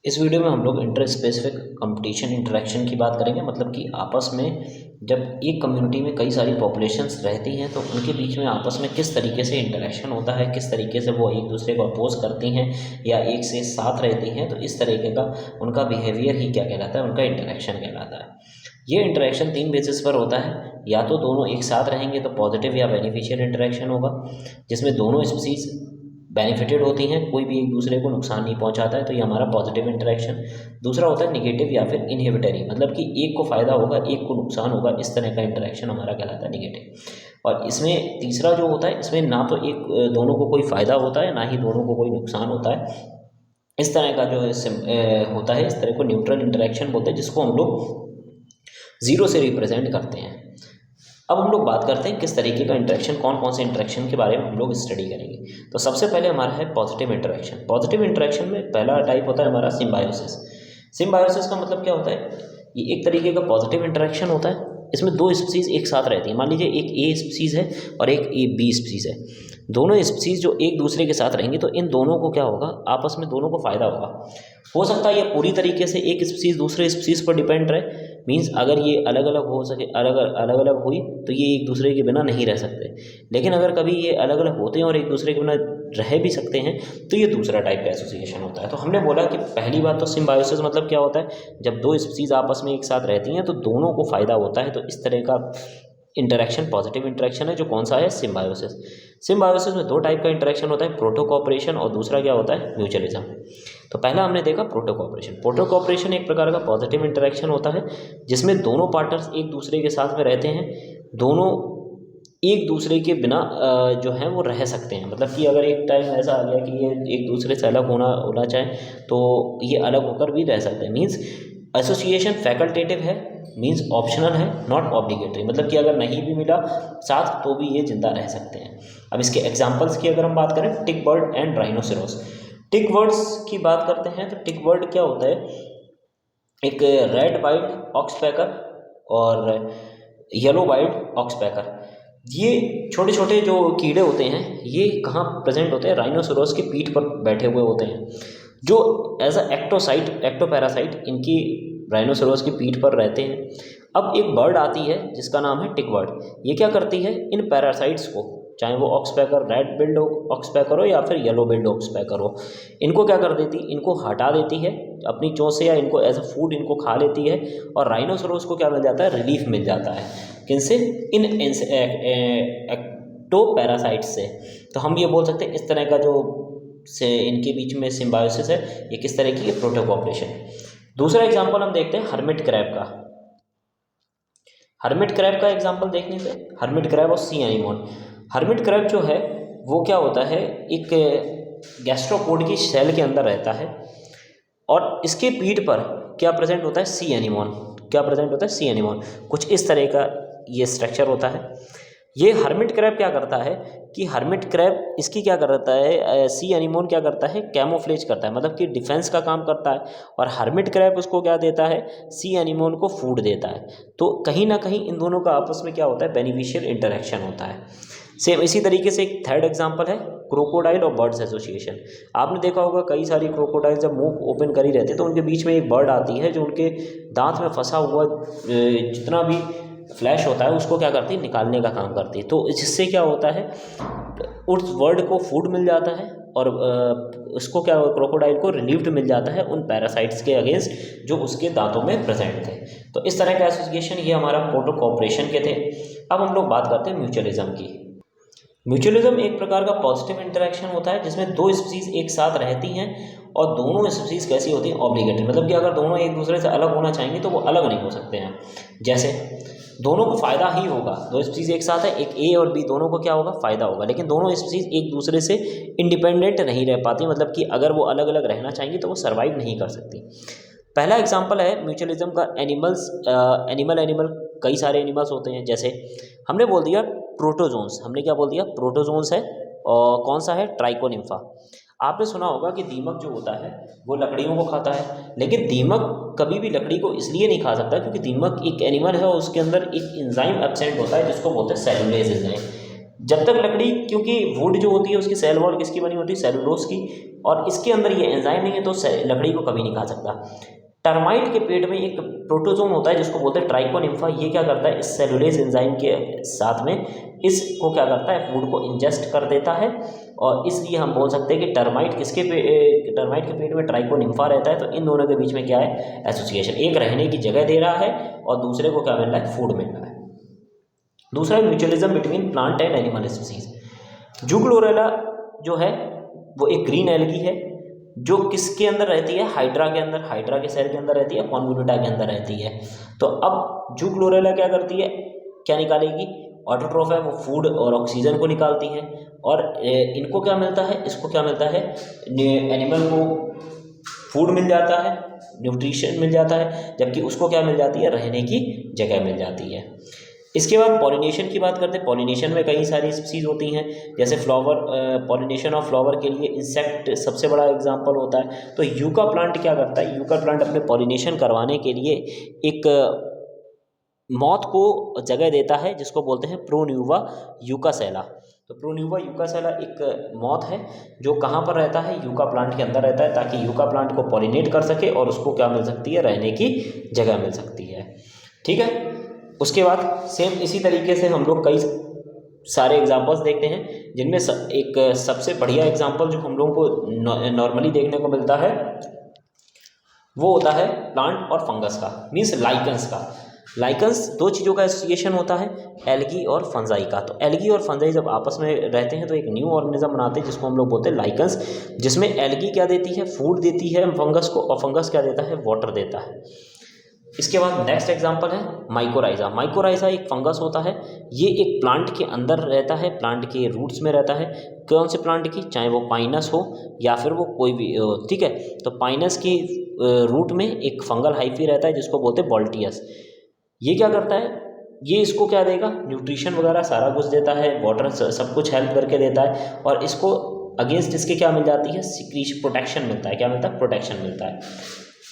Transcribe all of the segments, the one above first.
इस वीडियो में हम लोग इंटर स्पेसिफिक कंपटीशन इंटरेक्शन की बात करेंगे। मतलब कि आपस में जब एक कम्युनिटी में कई सारी पॉपुलेशंस रहती हैं तो उनके बीच में आपस में किस तरीके से इंटरेक्शन होता है, किस तरीके से वो एक दूसरे को अपोज करती हैं या एक से साथ रहती हैं। तो इस तरीके का उनका बिहेवियर ही क्या कहलाता है, उनका इंटरेक्शन कहलाता है। ये इंटरेक्शन 3 बेसिस पर होता है। या तो दोनों एक साथ रहेंगे तो पॉजिटिव या बेनिफिशियल इंटरेक्शन होगा, जिसमें दोनों स्पीसीज बेनिफिटेड होती हैं, कोई भी एक दूसरे को नुकसान नहीं पहुंचाता है, तो ये हमारा पॉजिटिव इंटरेक्शन। दूसरा होता है निगेटिव या फिर इनहिबिटरी, मतलब कि एक को फ़ायदा होगा एक को नुकसान होगा, इस तरह का इंटरेक्शन हमारा कहलाता है निगेटिव। और इसमें तीसरा जो होता है, इसमें ना तो एक दोनों को कोई फ़ायदा होता है ना ही दोनों को कोई नुकसान होता है। इस तरह का जो होता है, इस तरह को न्यूट्रल इंटरेक्शन बोलते हैं, जिसको हम लोग ज़ीरो से रिप्रेजेंट करते हैं। अब हम लोग बात करते हैं किस तरीके का इंटरेक्शन, कौन कौन से इंटरेक्शन के बारे में हम लोग स्टडी करेंगे। तो सबसे पहले हमारा है पॉजिटिव इंटरेक्शन। पॉजिटिव इंटरेक्शन में पहला टाइप होता है हमारा सिम्बायोसिस। सिम्बायोसिस का मतलब क्या होता है, ये एक तरीके का पॉजिटिव इंटरेक्शन होता है। इसमें दो स्पीसीज एक साथ रहती है। मान लीजिए एक ए स्पीसीज है और एक ए बी स्पीसीज है। दोनों स्पीसीज जो एक दूसरे के साथ रहेंगे तो इन दोनों को क्या होगा, आपस में दोनों को फ़ायदा होगा। हो सकता है ये पूरी तरीके से एक स्पीसीज दूसरे स्पीसीज पर डिपेंड रहे, मीन्स अगर ये अलग अलग हो सके, अलग अलग हुई तो ये एक दूसरे के बिना नहीं रह सकते। लेकिन अगर कभी ये अलग अलग होते हैं और एक दूसरे के बिना रह भी सकते हैं तो ये दूसरा टाइप का एसोसिएशन होता है। तो हमने बोला कि पहली बात तो सिम्बायोसिस मतलब क्या होता है, जब दो स्पीसीज आपस में एक साथ रहती हैं तो दोनों को फ़ायदा होता है। तो इस तरह का इंटरेक्शन पॉजिटिव इंटरेक्शन है, जो कौन सा है, सिम्बायोसिस। सिम्बायोसिस में दो टाइप का इंटरेक्शन होता है, प्रोटोकॉपरेशन और दूसरा क्या होता है, म्यूचुअलिज्म। तो पहला हमने देखा प्रोटोकॉपरेशन। प्रोटोकॉपरेशन एक प्रकार का पॉजिटिव इंटरेक्शन होता है, जिसमें दोनों पार्टनर्स एक दूसरे के साथ में रहते हैं, दोनों एक दूसरे के बिना जो है वो रह सकते हैं। मतलब कि अगर एक टाइम ऐसा आ गया कि ये एक दूसरे से अलग होना चाहे तो ये अलग होकर भी रह सकते हैं। मीन्स एसोसिएशन फैकल्टेटिव है, मीन्स ऑप्शनल है, नॉट ऑब्लिगेटरी। मतलब कि अगर नहीं भी मिला साथ तो भी ये जिंदा रह सकते हैं। अब इसके एग्जांपल्स की अगर हम बात करें, tick bird and rhinoceros. Tick birds की बात करते हैं तो टिक बर्ड क्या होता है, एक रेड वाइल्ड ऑक्सपैकर और येलो वाइल्ड ऑक्सपैकर। ये छोटे छोटे जो कीड़े होते हैं ये कहाँ प्रेजेंट होते हैं, राइनोसेरोस की पीठ पर बैठे हुए होते हैं, जो एज अ एक्टोपैरासाइट इनकी राइनोसेरोस की पीठ पर रहते हैं। अब एक बर्ड आती है जिसका नाम है टिक बर्ड। ये क्या करती है, इन पैरासाइट्स को, चाहे वो ऑक्सपैकर रेड बिल्ड ऑक्सपैकर हो या फिर येलो बिल्ड ऑक्सपैकर हो, इनको क्या कर देती, इनको हटा देती है अपनी चोंच से, या इनको एज अ फूड इनको खा लेती है। और राइनोसेरोस को क्या मिल जाता है, रिलीफ मिल जाता है, किनसे, इन एक्टो पैरासाइट्स से। तो हम ये बोल सकते हैं इस तरह का जो से इनके बीच में सिम्बायोसिस है, ये किस तरह की, प्रोटोकॉपरेशन। दूसरा एग्जांपल हम देखते हैं हर्मिट क्रैब का। हर्मिट क्रैब का एग्जांपल देखने से, हर्मिट क्रैब और सी एनीमोन। हर्मिट क्रैब जो है वो क्या होता है, एक गैस्ट्रोपोड की सेल के अंदर रहता है और इसके पीठ पर क्या प्रेजेंट होता है, सी एनीमोन। क्या प्रेजेंट होता है, सी एनीमोन। कुछ इस तरह का ये स्ट्रक्चर होता है। ये हर्मिट क्रैब क्या करता है कि हर्मिट क्रैब इसकी क्या करता है, सी एनीमोन क्या करता है, कैमोफ्लेज करता है, मतलब कि डिफेंस का काम करता है। और हर्मिट क्रैब उसको क्या देता है, सी एनीमोन को फूड देता है। तो कहीं ना कहीं इन दोनों का आपस में क्या होता है, बेनिफिशियल इंटरेक्शन होता है। सेम इसी तरीके से एक थर्ड एग्जांपल है क्रोकोडाइल और बर्ड्स एसोसिएशन। आपने देखा होगा कई सारी क्रोकोडाइल जब मुंह ओपन कर ही रहते तो उनके बीच में एक बर्ड आती है जो उनके दांत में फंसा हुआ जितना भी फ्लैश होता है उसको क्या करती है, निकालने का काम करती है। तो जिससे क्या होता है, उस बर्ड को फूड मिल जाता है और उसको क्या, क्रोकोडाइल को रिलीव्ड मिल जाता है उन पैरासाइट्स के अगेंस्ट जो उसके दांतों में प्रेजेंट थे। तो इस तरह का एसोसिएशन ये हमारा प्रोटोकॉपरेशन के थे। अब हम लोग बात करते हैं म्यूचुअलिज्म की। म्यूचुअलिज्म एक प्रकार का पॉजिटिव इंटरेक्शन होता है, जिसमें दो स्पीसीज एक साथ रहती हैं और दोनों स्पीसीज कैसी होती हैं, ऑब्लिगेटरी। मतलब कि अगर दोनों एक दूसरे से अलग होना चाहेंगे तो वो अलग नहीं हो सकते हैं। जैसे दोनों को फ़ायदा ही होगा, दो स्पीसीज एक साथ है, एक ए और बी, दोनों को क्या होगा, फ़ायदा होगा, लेकिन दोनों स्पीसीज एक दूसरे से इंडिपेंडेंट नहीं रह पाती। मतलब कि अगर वो अलग अलग रहना चाहेंगी तो वो सर्वाइव नहीं कर सकती। पहला एग्जाम्पल है म्यूचुअलिज्म का एनिमल्स। एनिमल कई सारे एनिमल्स होते हैं। जैसे हमने बोल दिया प्रोटोजोन्स, हमने क्या बोल दिया, प्रोटोजोन्स है। और कौन सा है, ट्राइकोनिम्फा। आपने सुना होगा कि दीमक जो होता है वो लकड़ियों को खाता है, लेकिन दीमक कभी भी लकड़ी को इसलिए नहीं खा सकता क्योंकि दीमक एक एनिमल है और उसके अंदर एक एंजाइम एब्सेंट होता है जिसको बोलते हैं सेलुलेज एंजाइम। जब तक लकड़ी, क्योंकि वुड जो होती है उसकी सेल वॉल किसकी बनी होती है, सेलुलोज की, और इसके अंदर ये एंजाइम नहीं है तो लकड़ी को कभी नहीं खा सकता। टर्माइट के पेट में एक प्रोटोजोम होता है जिसको बोलते हैं ट्राइकोनिम्फा। ये क्या करता है, इस सेलुलेज एंजाइम के साथ में इसको क्या करता है, फूड को इंजेस्ट कर देता है, और इसलिए हम बोल सकते हैं कि टर्माइट टर्माइट के पेट में ट्राइकोनिम्फा रहता है। तो इन दोनों के बीच में क्या है, एसोसिएशन, एक रहने की जगह दे रहा है और दूसरे को क्या मिल रहा है, फूड मिल रहा है। दूसरा है mutualism between plant and animal species. Zoochlorella जो है वो एक ग्रीन एल्गी है जो किसके अंदर रहती है, हाइड्रा के अंदर, हाइड्रा के सेल के अंदर रहती है, कॉन्वोल्यूटा के अंदर रहती है। तो अब जुगलोरेला क्या करती है, क्या निकालेगी, ऑटोट्रोफ है, वो फूड और ऑक्सीजन को निकालती है, और इनको क्या मिलता है, इसको क्या मिलता है, एनिमल को फूड मिल जाता है, न्यूट्रिशन मिल जाता है, जबकि उसको क्या मिल जाती है, रहने की जगह मिल जाती है। इसके बाद पॉलिनेशन की बात करते हैं। पॉलिनेशन में कई सारी स्पीसीज होती हैं, जैसे फ्लावर, पॉलिनेशन ऑफ फ्लावर के लिए इंसेक्ट सबसे बड़ा एग्जांपल होता है। तो यूका प्लांट क्या करता है, यूका प्लांट अपने पॉलिनेशन करवाने के लिए एक मॉथ को जगह देता है जिसको बोलते हैं प्रोन्यूवा यूकासेला। तो प्रोन्यूवा यूकासेला एक मॉथ है जो कहाँ पर रहता है, यूका प्लांट के अंदर रहता है, ताकि यूका प्लांट को पॉलिनेट कर सके और उसको क्या मिल सकती है, रहने की जगह मिल सकती है। ठीक है, उसके बाद सेम इसी तरीके से हम लोग कई सारे एग्जांपल्स देखते हैं, जिनमें एक सबसे बढ़िया एग्जांपल जो हम लोगों को नॉर्मली देखने को मिलता है वो होता है प्लांट और फंगस का, मीन्स लाइकन्स का। लाइकन्स दो चीज़ों का एसोसिएशन होता है, एल्गी और फंजाई का। तो एल्गी और फंजाई जब आपस में रहते हैं तो एक न्यू ऑर्गेनिज्म बनाते हैं जिसको हम लोग बोलते हैं लाइकन्स, जिसमें एल्गी क्या देती है, फूड देती है फंगस को, और फंगस क्या देता है, वाटर देता है। इसके बाद नेक्स्ट एग्जांपल है माइकोराइजा। माइकोराइजा एक फंगस होता है, ये एक प्लांट के अंदर रहता है, प्लांट के रूट्स में रहता है। कौन से प्लांट की, चाहे वो पाइनस हो या फिर वो कोई भी, ठीक है। तो पाइनस की रूट में एक फंगल हाइफी रहता है जिसको बोलते हैं बॉल्टियस। ये क्या करता है, ये इसको क्या देगा, न्यूट्रिशन वगैरह सारा कुछ देता है, वाटर सब कुछ हेल्प करके देता है, और इसको अगेंस्ट इसके क्या मिल जाती है, सिक्रीशन, प्रोटेक्शन मिलता है। क्या मिलता है, प्रोटेक्शन मिलता है।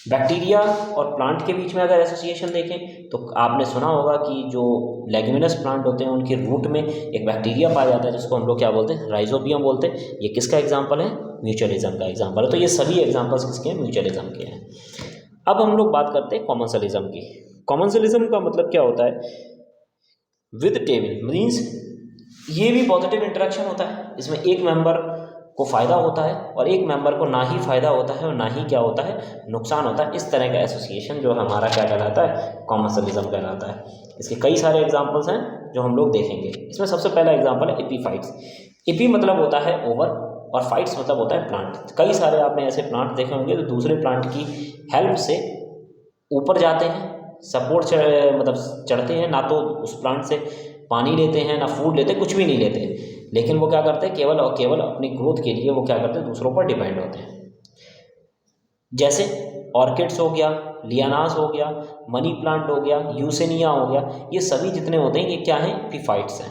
बैक्टीरिया और प्लांट के बीच में अगर एसोसिएशन देखें तो आपने सुना होगा कि जो लेग्यूमिनस प्लांट होते हैं उनके रूट में एक बैक्टीरिया पाया जाता है जिसको हम लोग क्या बोलते हैं, राइजोबियम बोलते हैं। ये किसका एग्जांपल है, म्यूचुअलिज्म का एग्जांपल है। तो ये सभी एग्जांपल्स किसके हैं, म्यूचुअलिज्म के हैं। अब हम लोग बात करते हैं कॉमन्सलिज्म की। कॉमन्सलिज्म का मतलब क्या होता है, विद टेबल, मीन्स ये भी पॉजिटिव इंटरेक्शन होता है, इसमें एक मेंबर को फ़ायदा होता है और एक मेंबर को ना ही फ़ायदा होता है और ना ही क्या होता है, नुकसान होता है। इस तरह का एसोसिएशन जो हमारा क्या कहलाता है, कॉमर्शलिज्म कहलाता है। इसके कई सारे एग्जांपल्स हैं जो हम लोग देखेंगे। इसमें सबसे पहला एग्जांपल है एपीफाइट्स। एपी मतलब होता है ओवर और फाइट्स मतलब होता है प्लांट। कई सारे आपने ऐसे प्लांट देखे होंगे जो दूसरे प्लांट की हेल्प से ऊपर जाते हैं, सपोर्ट मतलब चढ़ते हैं, ना तो उस प्लांट से पानी लेते हैं, ना फूड लेते, कुछ भी नहीं लेते, लेकिन वो क्या करते हैं, केवल और केवल अपनी ग्रोथ के लिए वो क्या करते हैं, दूसरों पर डिपेंड होते हैं। जैसे ऑर्किड्स हो गया, लियानास हो गया, मनी प्लांट हो गया, यूसेनिया हो गया, ये सभी जितने होते हैं ये क्या हैं, एपीफाइट्स हैं।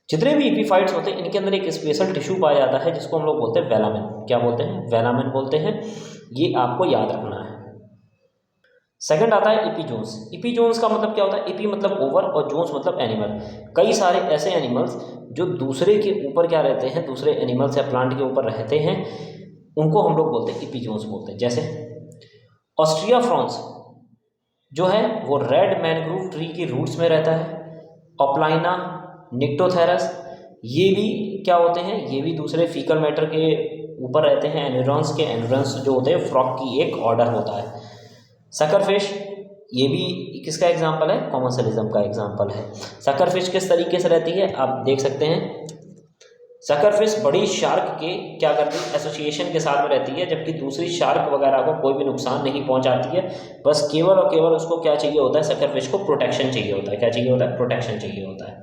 जितने भी एपीफाइट्स होते हैं इनके अंदर एक स्पेशल टिश्यू पाया जाता है जिसको हम लोग बोलते हैं वेलामेन। क्या बोलते हैं, वेलामेन बोलते हैं। ये आपको याद रखना है। सेकंड आता है एपीजोन्स। एपीजोन्स का मतलब क्या होता है, एपी मतलब ओवर और जोन्स मतलब एनिमल। कई सारे ऐसे एनिमल्स जो दूसरे के ऊपर क्या रहते हैं, दूसरे एनिमल्स या प्लांट के ऊपर रहते हैं, उनको हम लोग बोलते हैं एपीजोन्स बोलते हैं। जैसे ऑस्ट्रिया फ्रांस जो है वो रेड मैनग्रोव ट्री की रूट्स में रहता है। ऑप्लाइना, निक्टोथेरस, ये भी क्या होते हैं, ये भी दूसरे फीकल मैटर के ऊपर रहते हैं। एनोरॉन्स के, एनोरॉन्स जो होते हैं फ्रॉग की एक ऑर्डर होता है। सकरफिश, ये भी किसका एग्जाम्पल है, कॉमर्शलिज्म का एग्जाम्पल है। सकरफिश किस तरीके से रहती है, आप देख सकते हैं। सकरफिश बड़ी शार्क के क्या करती है, एसोसिएशन के साथ में रहती है, जबकि दूसरी शार्क वगैरह को कोई भी नुकसान नहीं पहुंचाती है। बस केवल और केवल उसको क्या चाहिए होता है, सकरफिश को प्रोटेक्शन चाहिए होता है। क्या चाहिए होता है, प्रोटेक्शन चाहिए होता है।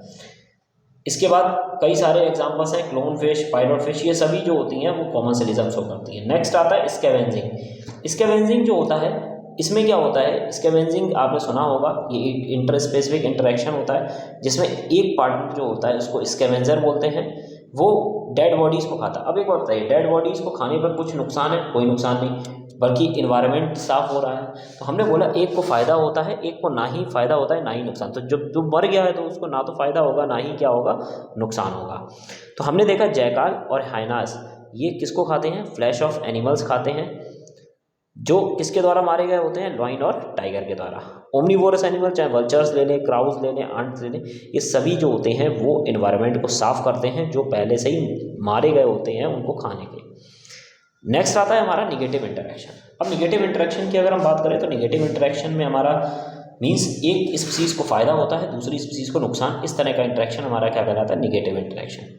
इसके बाद कई सारे एग्जाम्पल्स हैं, क्लोन फिश, पायलट फिश, ये सभी जो होती हैं वो कॉमर्शलिज्म शो करती हैं। नेक्स्ट आता है स्कैवेंजिंग। स्कैवेंजिंग जो होता है, इसमें क्या होता है, स्कैवेंजिंग आपने सुना होगा, ये एक इंटर स्पेसिफिक इंटरेक्शन होता है जिसमें एक पार्टनर जो होता है उसको स्कैवेंजर बोलते हैं, वो डेड बॉडीज़ को खाता है। अब एक बात बताइए, डेड बॉडीज़ को खाने पर कुछ नुकसान है, कोई नुकसान नहीं। बल्कि इन्वायरमेंट साफ हो रहा है। तो हमने बोला एक को फ़ायदा होता है, एक को ना ही फ़ायदा होता है ना ही नुकसान। तो जब जो मर गया है तो उसको ना तो फ़ायदा होगा ना ही क्या होगा, नुकसान होगा। तो हमने देखा जैकाल और हाइनास ये किसको खाते हैं, फ्लैश ऑफ एनिमल्स खाते हैं, जो किसके द्वारा मारे गए होते हैं, लॉइन और टाइगर के द्वारा। ओमनीवोरस एनिमल चाहे वल्चर्स ले लें, क्राउज ले लें, आंट्स ले लें, ये सभी जो होते हैं वो इन्वायरमेंट को साफ करते हैं, जो पहले से ही मारे गए होते हैं उनको खाने के। नेक्स्ट आता है हमारा निगेटिव इंटरेक्शन। अब निगेटिव इंटरेक्शन की अगर हम बात करें तो निगेटिव इंटरेक्शन में हमारा मीन्स एक स्पीसीज को फ़ायदा होता है, दूसरी स्पीसीज को नुकसान। इस तरह का इंटरेक्शन हमारा क्या कहलाता है, निगेटिव इंटरेक्शन।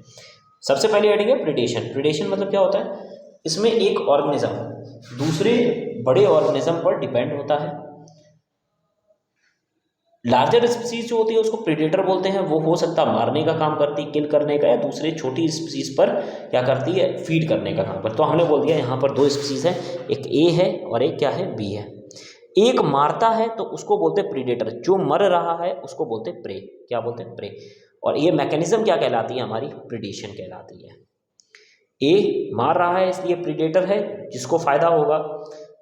सबसे पहले हेडिंग है प्रीडेशन। प्रीडेशन मतलब क्या होता है, इसमें एक ऑर्गेनिज्म दूसरे बड़े ऑर्गेनिज्म पर डिपेंड होता है। लार्जर स्पीसीज जो होती है उसको प्रीडेटर बोलते हैं, वो हो सकता है मारने का काम करती, किल करने का, या दूसरे छोटी स्पीसीज पर क्या करती है, फीड करने का काम करती। तो हमने बोल दिया यहाँ पर दो स्पीसीज है, एक ए है और एक क्या है, बी है। एक मारता है तो उसको बोलते हैं प्रीडेटर, जो मर रहा है उसको बोलते हैं प्रे। क्या बोलते हैं, प्रे। और ये मैकेनिज्म क्या कहलाती है हमारी, प्रीडेशन कहलाती है। ए मार रहा है इसलिए प्रीडेटर है, जिसको फायदा होगा।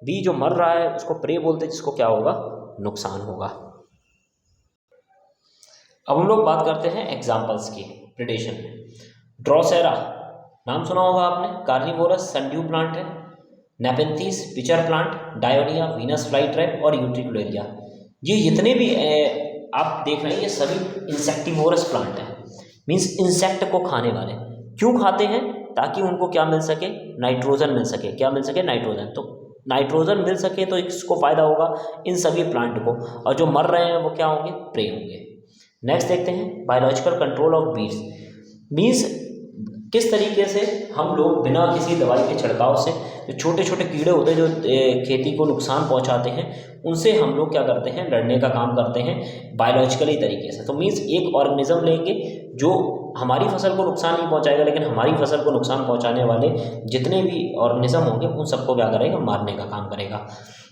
बी जो मर रहा है उसको प्रे बोलते हैं, जिसको क्या होगा, नुकसान होगा। अब हम लोग बात करते हैं एग्जाम्पल्स की प्रीडेशन में। ड्रोसेरा नाम सुना होगा आपने, कार्निवोरस सनड्यू प्लांट है। Nepenthes pitcher plant, dionaea Venus fly trap और यूट्रिकुलेरिया, ये जितने भी आप देख रहे हैं ये सभी इंसेक्टिवोरस प्लांट हैं, मीन्स इंसेक्ट को खाने वाले। क्यों खाते हैं, ताकि उनको क्या मिल सके, नाइट्रोजन मिल सके। क्या मिल सके, नाइट्रोजन। तो नाइट्रोजन मिल सके तो इसको फायदा होगा इन सभी प्लांट को, और जो मर रहे हैं वो क्या होंगे, प्रे होंगे। नेक्स्ट देखते हैं biological control of beads. Means किस तरीके से हम लोग बिना किसी दवाई के छिड़काव से जो छोटे छोटे कीड़े होते हैं जो खेती को नुकसान पहुंचाते हैं, उनसे हम लोग क्या करते हैं, लड़ने का काम करते हैं बायोलॉजिकली तरीके से। तो मीन्स एक ऑर्गेनिज्म लेंगे जो हमारी फसल को नुकसान नहीं पहुंचाएगा, लेकिन हमारी फसल को नुकसान पहुंचाने वाले जितने भी ऑर्गेनिज्म होंगे उन सबको क्या करेगा, मारने का काम करेगा।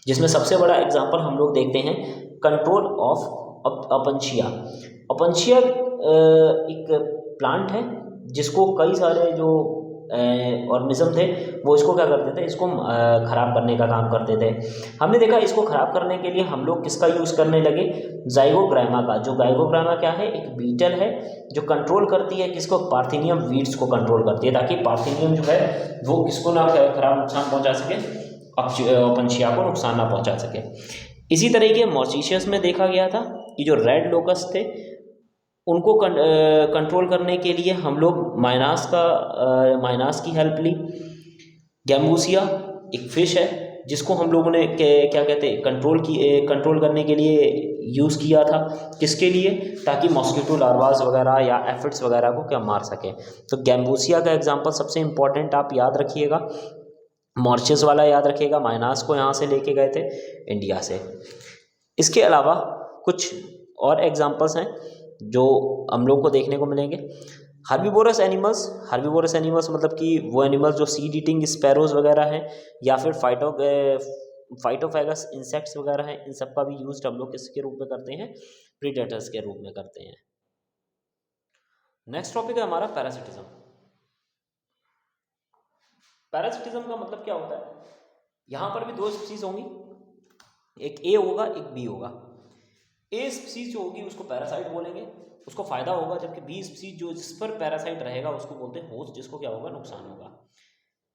जिसमें सबसे बड़ा एग्जाम्पल हम लोग देखते हैं कंट्रोल ऑफ अपंशिया। अपंशिया एक प्लांट है जिसको कई सारे जो ऑर्गेनिज्म थे वो इसको क्या करते थे, इसको ख़राब करने का काम करते थे। हमने देखा इसको ख़राब करने के लिए हम लोग किसका यूज़ करने लगे, जाइगोग्रामा का। जो जाइगोग्रामा क्या है, एक बीटल है जो कंट्रोल करती है किसको, पार्थिनियम वीड्स को कंट्रोल करती है, ताकि पार्थिनियम जो है वो किसको ना खराब नुकसान पहुँचा सके, अपंशिया को नुकसान ना पहुँचा सके। इसी तरीके मॉरिशस में देखा गया था कि जो रेड लोकस थे उनको कंट्रोल करने के लिए हम लोग माइनास की हेल्प ली। गैम्बूसिया एक फ़िश है जिसको हम लोगों ने क्या कहते हैं, कंट्रोल करने के लिए यूज़ किया था। किसके लिए, ताकि मॉस्किटो लार्वास वगैरह या एफिड्स वगैरह को क्या मार सके। तो गैम्बूसिया का एग्जांपल सबसे इम्पॉर्टेंट आप याद रखिएगा, मॉरिशस वाला याद रखिएगा, माइनास को यहाँ से लेके गए थे इंडिया से। इसके अलावा कुछ और एग्जांपल्स हैं जो हम लोग को देखने को मिलेंगे। हर्बीवोरस एनिमल्स मतलब कि वो एनिमल्स जो सीड ईटिंग स्पैरोज वगैरह हैं, या फिर फाइटोफैगस इंसेक्ट्स वगैरह हैं, इन सब का भी यूज हम लोग किसके रूप में करते हैं, प्रीडेटर्स के रूप में करते हैं। नेक्स्ट टॉपिक है हमारा पैरासिटिज्म। पैरासिटिज्म का मतलब क्या होता है, यहाँ पर भी दो स्पीसीज होंगी, एक ए होगा एक बी होगा। ए स्पीसीज जो होगी उसको पैरासाइट बोलेंगे, उसको फायदा होगा, जबकि बी स्पीसीज जो जिस पर पैरासाइट रहेगा उसको बोलते हैं होस्ट, जिसको क्या होगा, नुकसान होगा।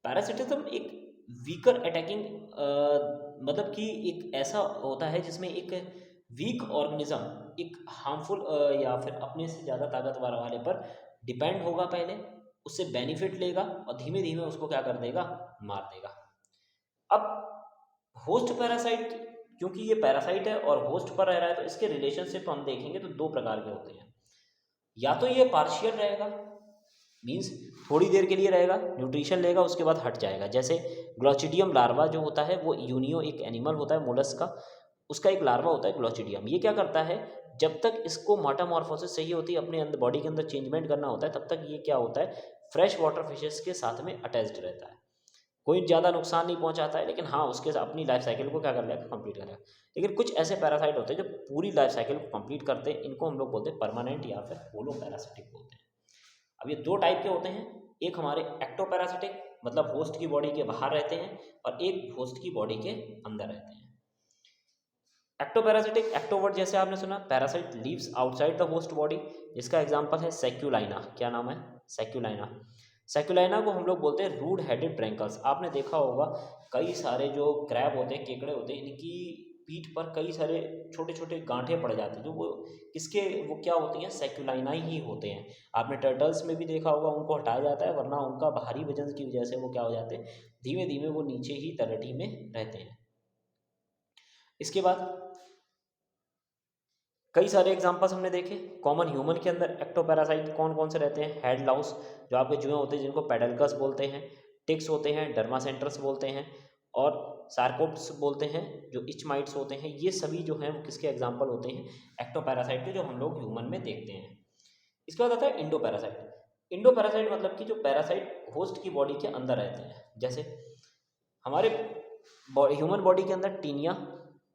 पैरासिटिज्म एक वीकर अटैकिंग मतलब कि एक ऐसा होता है जिसमें एक वीक ऑर्गेनिज्म एक हार्मफुल या फिर अपने से ज़्यादा ताकतवर वाले पर डिपेंड होगा, पहले उससे बेनिफिट लेगा और धीमे धीमे उसको क्या कर देगा, मार देगा। अब होस्ट पैरासाइट, क्योंकि ये पैरासाइट है और होस्ट पर रह रहा है, तो इसके रिलेशनशिप हम देखेंगे तो दो प्रकार के होते हैं। या तो ये पार्शियल रहेगा, मीन्स थोड़ी देर के लिए रहेगा, न्यूट्रिशन लेगा, उसके बाद हट जाएगा। जैसे ग्लोचिडियम लार्वा जो होता है वो यूनियो एक एनिमल होता है मोलस्क का, उसका एक लार्वा होता है ग्लोचिडियम। ये क्या करता है, जब तक इसको मेटामॉर्फोसिस चाहिए होती है, अपने अंदर बॉडी के अंदर चेंजमेंट करना होता है, तब तक ये क्या होता है, फ्रेश वाटर फिशेस के साथ में अटैच्ड रहता है। कोई ज़्यादा नुकसान नहीं पहुंचाता है, लेकिन हाँ उसके अपनी लाइफ साइकिल को क्या कर लेगा, कंप्लीट करेगा। लेकिन कुछ ऐसे पैरासाइट होते हैं जो पूरी लाइफ साइकिल को कंप्लीट करते हैं, इनको हम लोग बोलते हैं परमानेंट या फिर होलो पैरासिटिक बोलते हैं। अब ये दो टाइप के होते हैं, एक हमारे एक्टोपैरासिटिक मतलब होस्ट की बॉडी के बाहर रहते हैं और एक होस्ट की बॉडी के अंदर रहते हैं। एक्टोपैरासिटिक, एक्टोवर्ट जैसे आपने सुना, parasite leaves outside the host body, जिसका एग्जांपल है सेक्यूलाइना। क्या नाम है? सेक्यूलाइना। सेक्यूलाइना को हम लोग बोलते हैं रूड हेडेड ब्रैंकल्स। आपने देखा होगा कई सारे जो क्रैब होते हैं, केकड़े होते हैं, इनकी पीठ पर कई सारे छोटे छोटे गांठे पड़ जाते हैं, जो वो क्या होती हैं? सेक्यूलाइना ही होते हैं। आपने टर्टल्स में भी देखा होगा, उनको हटाया जाता है, वरना उनका भारी वजन की वजह से वो क्या हो जाते हैं? धीमे धीमे वो नीचे ही तलहटी में रहते हैं। इसके बाद कई सारे एग्जांपल्स हमने देखे। कॉमन ह्यूमन के अंदर एक्टोपैरासाइट कौन कौन से रहते हैं? हेड लाउस, जो आपके जुएं होते हैं जिनको पेडल्कस बोलते हैं, टिक्स होते हैं, डर्मासेंटर्स बोलते हैं, और सार्कोप्स बोलते हैं, जो इचमाइट्स होते हैं। ये सभी जो हैं वो किसके एग्जांपल होते हैं? एक्टोपैरासाइट के, जो हम लोग ह्यूमन में देखते हैं। इसके बाद आता है इंडोपैरासाइट। इंडोपैरासाइट मतलब कि जो पैरासाइट होस्ट की बॉडी के अंदर रहते हैं, जैसे हमारे ह्यूमन बॉडी के अंदर टीनिया,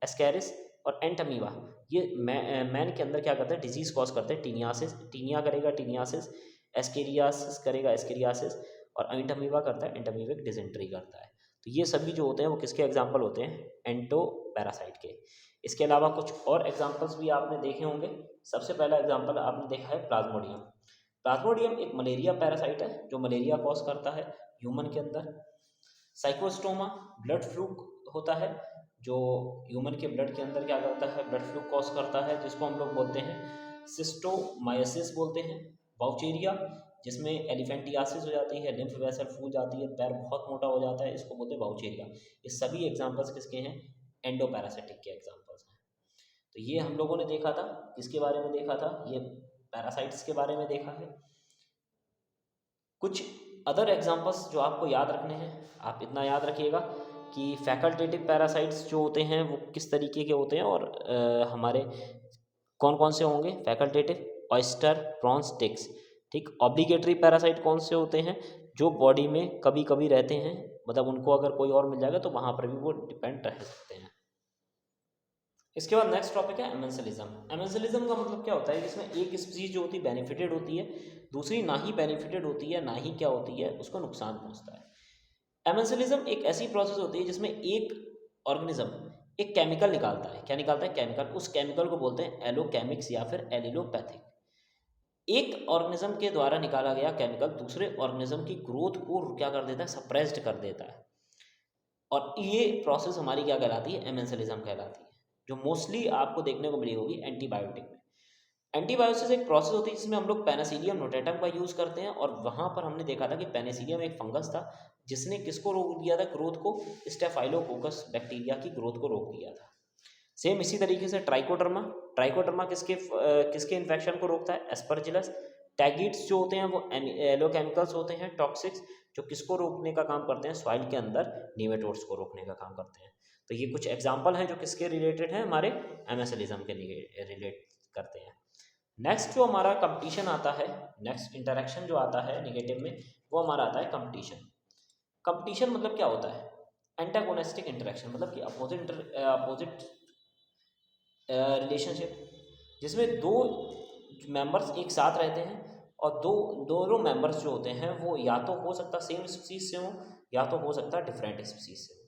एस्कैरिस और एंटमीवा, ये मैन के अंदर क्या करते हैं? डिजीज कॉज करते हैं। टीनियासिस, टीनिया करेगा टीनियासिस, एस्केरियासिस करेगा एस्केरियासिस, और एंटमीवा करता है एंटमीविक डिजेंट्री करता है। तो ये सभी जो होते हैं वो किसके एग्जाम्पल होते हैं? एंटोपैरासाइट के। इसके अलावा कुछ और एग्जाम्पल्स भी आपने देखे होंगे। सबसे पहला एग्जाम्पल आपने देखा है प्लाज्मोडियम। प्लाज्मोडियम एक मलेरिया पैरासाइट है जो मलेरिया कॉज करता है ह्यूमन के अंदर। साइकोस्टोमा ब्लड फ्लू होता है, जो ह्यूमन के ब्लड के अंदर क्या करता है? ब्लड फ्लू कॉज करता है, जिसको हम लोग बोलते हैं सिस्टोमाइसिस बोलते हैं। बाउचेरिया, जिसमें एलिफेंटियासिस हो जाती है, लिम्फ वेसल फूल जाती है, पैर बहुत मोटा हो जाता है, इसको बोलते हैं बाउचेरिया। ये सभी एग्जांपल्स किसके हैं? एंडोपैरासिटिक के एग्जांपल्स हैं। तो ये हम लोगों ने देखा था, किसके बारे में देखा था? ये पैरासाइट्स के बारे में देखा है। कुछ अदर एग्जांपल्स जो आपको याद रखने हैं, आप इतना याद रखिएगा कि फैकल्टेटिव पैरासाइट्स जो होते हैं वो किस तरीके के होते हैं, और हमारे कौन कौन से होंगे? Facultative, oyster, prawns, ticks. ठीक। ऑब्लिगेटरी पैरासाइट कौन से होते हैं? जो बॉडी में कभी कभी रहते हैं, मतलब उनको अगर कोई और मिल जाएगा तो वहाँ पर भी वो डिपेंड रह सकते हैं। इसके बाद नेक्स्ट टॉपिक है एमेंसलिज्म। एमेंसलिज्म का मतलब क्या होता है? जिसमें एक स्पीसीज जो होती है बेनिफिटेड होती है, दूसरी ना ही बेनिफिटेड होती है, ना ही क्या होती है, उसको नुकसान पहुंचता है। एमेंसलिज्म एक ऐसी प्रोसेस होती है जिसमें एक ऑर्गेनिज्म एक केमिकल निकालता है। क्या निकालता है? केमिकल। उस केमिकल को बोलते हैं एलोकेमिक्स या फिर एलिलोपैथिक। एक ऑर्गेनिज्म के द्वारा निकाला गया केमिकल दूसरे ऑर्गेनिज्म की ग्रोथ को क्या कर देता है? सप्रेस्ड कर देता है। और ये प्रोसेस हमारी क्या कहलाती है? एमेंसलिज्म कहलाती है, जो मोस्टली आपको देखने को मिली होगी एंटीबायोटिक में। एंटीबायोसिस एक प्रोसेस होती है जिसमें हम लोग पेनिसिलियम नोटेटम का यूज़ करते हैं, और वहाँ पर हमने देखा था कि पेनिसिलियम एक फंगस था जिसने किसको रोक दिया था? ग्रोथ को, स्टेफाइलोकोकस बैक्टीरिया की ग्रोथ को रोक दिया था। सेम इसी तरीके से ट्राइकोडर्मा। ट्राइकोडर्मा किसके इन्फेक्शन को रोकता है? एस्परजिलस। टैगिट्स जो होते हैं वो एलोकेमिकल्स होते हैं, टॉक्सिक्स, जो किसको रोकने का काम करते हैं? सॉइल के अंदर निमेटोड्स को रोकने का काम करते हैं। तो ये कुछ एग्जाम्पल हैं जो किसके रिलेटेड हैं? हमारे एमेंसलिज्म के रिलेट करते हैं। नेक्स्ट जो हमारा कंपटीशन आता है, नेक्स्ट इंटरेक्शन जो आता है निगेटिव में, वो हमारा आता है कंपटीशन। कंपटीशन मतलब क्या होता है? एंटागोनिस्टिक इंटरेक्शन, मतलब कि अपोजिट रिलेशनशिप, जिसमें दो मेंबर्स एक साथ रहते हैं और दोनों मेंबर्स जो होते हैं वो या तो हो सकता सेम स्पीसीज से हो, या तो हो सकता डिफरेंट स्पीसीज से हो।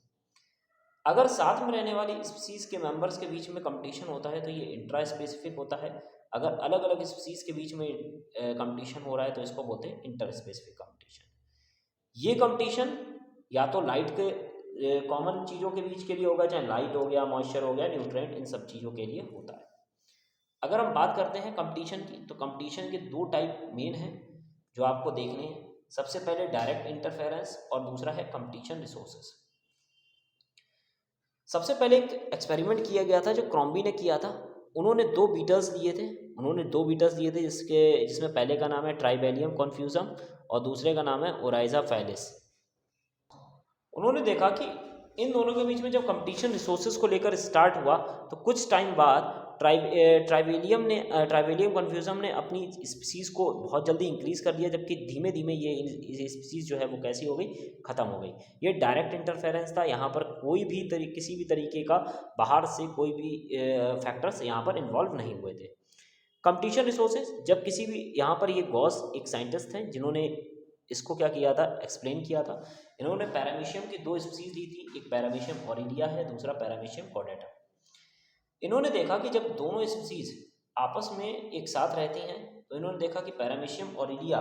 अगर साथ में रहने वाली स्पीसीज के मेंबर्स के बीच में कंपटीशन होता है तो ये इंट्रा स्पेसिफिक होता है। अगर अलग अलग स्पीसीज के बीच में कंपटीशन हो रहा है तो इसको बोलते हैं इंटर स्पेसिफिक कंपटीशन। ये कंपटीशन या तो लाइट के कॉमन चीज़ों के बीच के लिए होगा, चाहे लाइट हो गया, मॉइस्चर हो गया, न्यूट्रिएंट, इन सब चीज़ों के लिए होता है। अगर हम बात करते हैं कंपटीशन की, तो कंपटीशन के दो टाइप मेन हैं जो आपको देखने हैं। सबसे पहले डायरेक्ट इंटरफेरेंस और दूसरा है कंपटीशन रिसोर्सेस। सबसे पहले एक एक्सपेरिमेंट किया गया था जो क्रॉम्बी ने किया था। उन्होंने दो बीटल्स लिए थे जिसमें पहले का नाम है ट्राइबेलियम कॉन्फ्यूजम और दूसरे का नाम है ओराइजा फैलिस। उन्होंने देखा कि इन दोनों के बीच में जब कंपटीशन रिसोर्सेज को लेकर स्टार्ट हुआ तो कुछ टाइम बाद ट्राइबेलियम कन्फ्यूजम ने अपनी स्पीसीज़ को बहुत जल्दी इंक्रीज़ कर दिया, जबकि धीमे धीमे ये स्पीसीज़ जो है वो कैसी हो गई? ख़त्म हो गई। ये डायरेक्ट इंटरफेरेंस था। यहाँ पर कोई भी किसी भी तरीके का बाहर से कोई भी फैक्टर्स यहाँ पर इन्वॉल्व नहीं हुए थे। कंपटीशन रिसोर्सेज, जब किसी भी यहाँ पर ये गॉस एक साइंटिस्ट हैं जिन्होंने इसको क्या किया था? एक्सप्लेन किया था। इन्होंने पैरामीशियम की दो स्पीसीज ली थी, एक पैरामीशियम ऑरिलिया है, दूसरा पैरामीशियम कॉर्डेटा। इन्होंने देखा कि जब दोनों स्पीसीज आपस में एक साथ रहती हैं तो इन्होंने देखा कि पैरामीशियम ऑरिलिया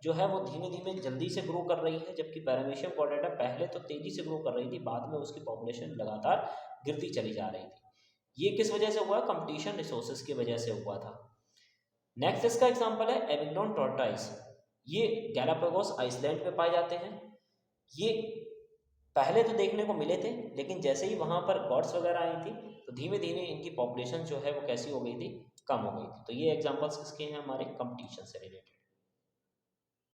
जो है वो धीमे धीमे जल्दी से ग्रो कर रही है, जबकि पैरामीशियम कॉर्डेटा पहले तो तेजी से ग्रो कर रही थी, बाद में उसकी पॉपुलेशन लगातार गिरती चली जा रही थी। ये किस वजह से हुआ? कंपटीशन रिसोर्सेज की वजह से हुआ था। नेक्स्ट इसका एग्जांपल है एबिगडोन टॉर्टाइस। ये गैलापागोस आइसलैंड पे पाए जाते हैं। ये पहले तो देखने को मिले थे, लेकिन जैसे ही वहाँ पर गॉड्स वगैरह आई थी तो धीमे धीमे इनकी पॉपुलेशन जो है वो कैसी हो गई थी? कम हो गई थी। तो ये एग्जांपल्स किसके हैं? हमारे कंपटीशन से रिलेटेड।